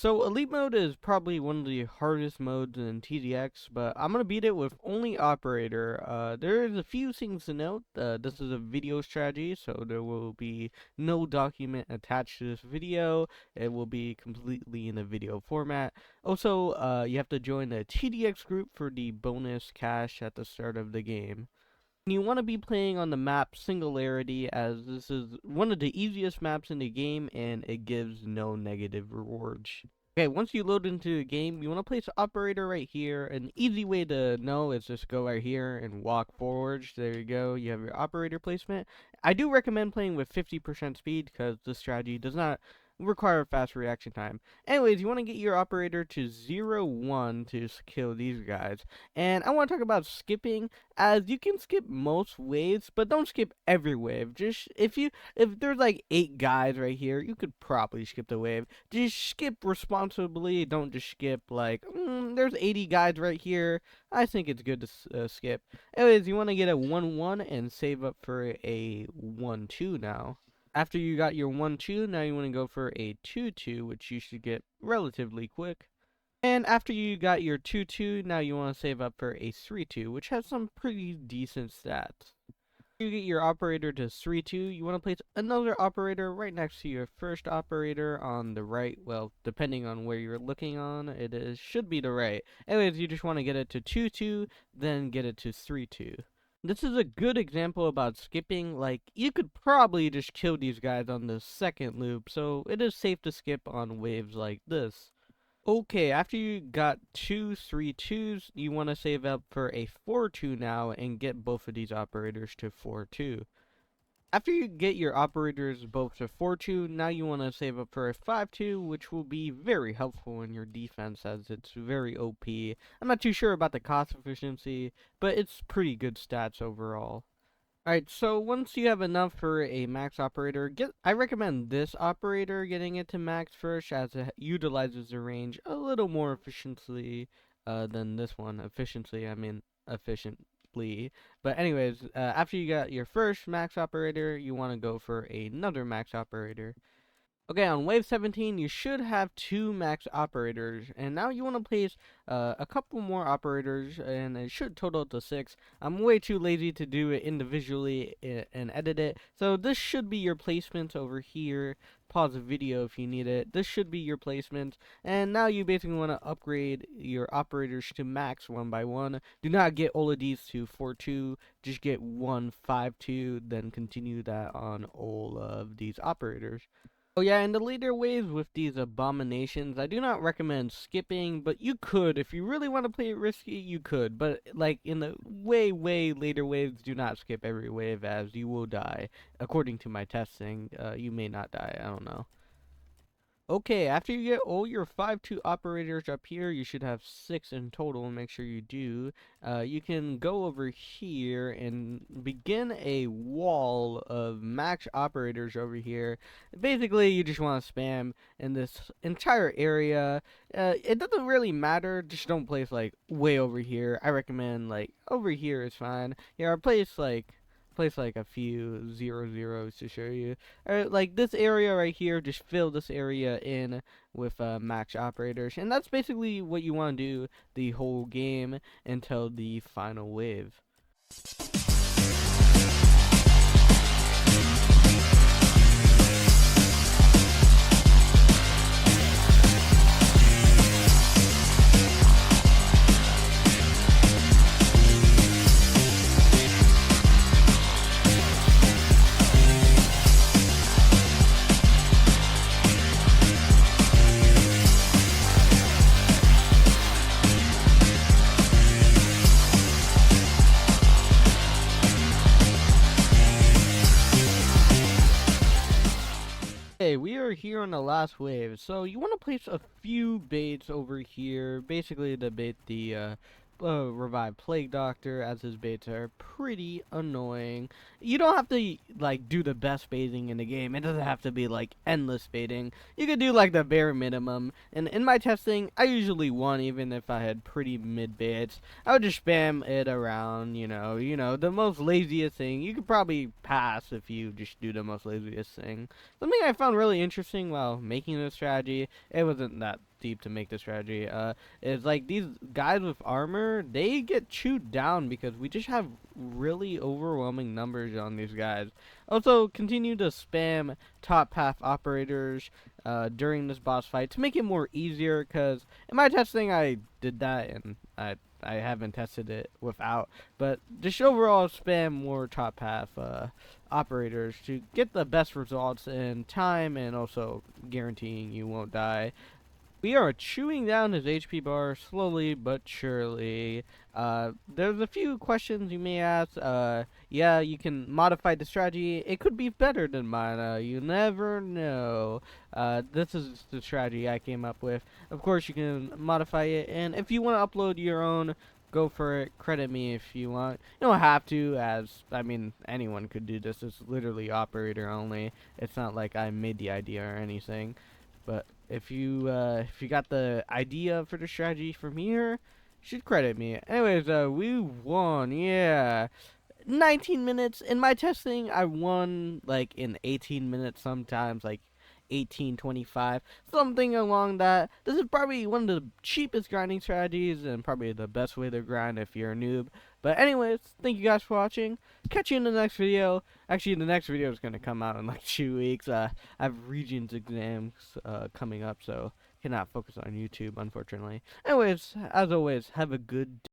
So elite mode is probably one of the hardest modes in TDX, but I'm gonna beat it with only operator. There's a few things to note. This is a video strategy, so there will be no document attached to this video. It will be completely in a video format. Also, you have to join the TDX group for the bonus cash at the start of the game. You want to be playing on the map Singularity, as this is one of the easiest maps in the game and it gives no negative rewards. Okay, once you load into the game, you want to place operator right here. An easy way to know is just go right here and walk forwards. There you go, you have your operator placement. I do recommend playing with 50% speed because this strategy does not require fast reaction time. Anyways, you want to get your operator to 0-1 to kill these guys. And I want to talk about skipping, as you can skip most waves, but don't skip every wave. Just if there's like 8 guys right here, you could probably skip the wave. Just skip responsibly. Don't just skip like there's 80 guys right here. I think it's good to skip. Anyways, you want to get a 1-1 and save up for a 1-2 now. After you got your 1-2, now you want to go for a 2-2, which you should get relatively quick. And after you got your 2-2, now you want to save up for a 3-2, which has some pretty decent stats. You get your operator to 3-2, you want to place another operator right next to your first operator on the right. Well, depending on where you're looking on, should be the right. Anyways, you just want to get it to 2-2, then get it to 3-2. This is a good example about skipping. Like, you could probably just kill these guys on the second loop, so it is safe to skip on waves like this. Okay, after you got 2-3-2s, you want to save up for a 4-2 now and get both of these operators to 4-2. After you get your operators both to 4-2, now you want to save up for a 5-2, which will be very helpful in your defense as it's very OP. I'm not too sure about the cost efficiency, but it's pretty good stats overall. Alright, so once you have enough for a max operator, I recommend this operator, getting it to max first, as it utilizes the range a little more efficiently than this one. Efficiently, I mean efficiently. But anyways, after you got your first max operator, you want to go for another max operator. Okay, on wave 17, you should have 2 max operators, and now you want to place a couple more operators, and it should total to 6. I'm way too lazy to do it individually and edit it, so this should be your placement over here. Pause the video if you need it. This should be your placement, and now you basically want to upgrade your operators to max one by one. Do not get all of these to 4-2, just get 1-5-2, then continue that on all of these operators. Oh yeah, in the later waves with these abominations, I do not recommend skipping, but you could. If you really want to play it risky, you could. But like in the way later waves, do not skip every wave, as you will die. According to my testing, you may not die, I don't know. Okay, after you get all your 5-2 operators up here, you should have 6 in total. Make sure you do. You can go over here and begin a wall of max operators over here. Basically, you just want to spam in this entire area. It doesn't really matter. Just don't place like way over here. I recommend like over here is fine. Yeah, place like a few 0-0s to show you. Like this area right here, just fill this area in with max operators, and that's basically what you want to do the whole game until the final wave. Okay, we are here on the last wave, so you want to place a few baits over here, basically to bait the revive Plague Doctor, as his baits are pretty annoying. You don't have to like do the best baiting in the game. It doesn't have to be like endless baiting. You could do like the bare minimum. And in my testing, I usually won even if I had pretty mid baits. I would just spam it around, the most laziest thing. You could probably pass if you just do the most laziest thing. Something I found really interesting while making this strategy, it wasn't that deep to make this strategy. It's like these guys with armor, they get chewed down because we just have really overwhelming numbers on these guys. Also, continue to spam top path operators during this boss fight to make it more easier, because in my testing I did that and I haven't tested it without, but just overall spam more top path operators to get the best results in time and also guaranteeing you won't die. We are chewing down his HP bar slowly but surely. There's a few questions you may ask. Yeah, you can modify the strategy. It could be better than mine. You never know. This is the strategy I came up with. Of course, you can modify it, and if you want to upload your own, go for it. Credit me if you want. You don't have to, as I mean, anyone could do this. It's literally operator only. It's not like I made the idea or anything. But if you got the idea for the strategy from here, you should credit me. Anyways, we won, yeah. 19 minutes. In my testing, I won like in 18 minutes, sometimes like 18:25, something along that. This is probably one of the cheapest grinding strategies and probably the best way to grind if you're a noob. But anyways, thank you guys for watching. Catch you in the next video. Actually, the next video is going to come out in like 2 weeks. I have Regents exams coming up, so cannot focus on YouTube, unfortunately. Anyways, as always, have a good day.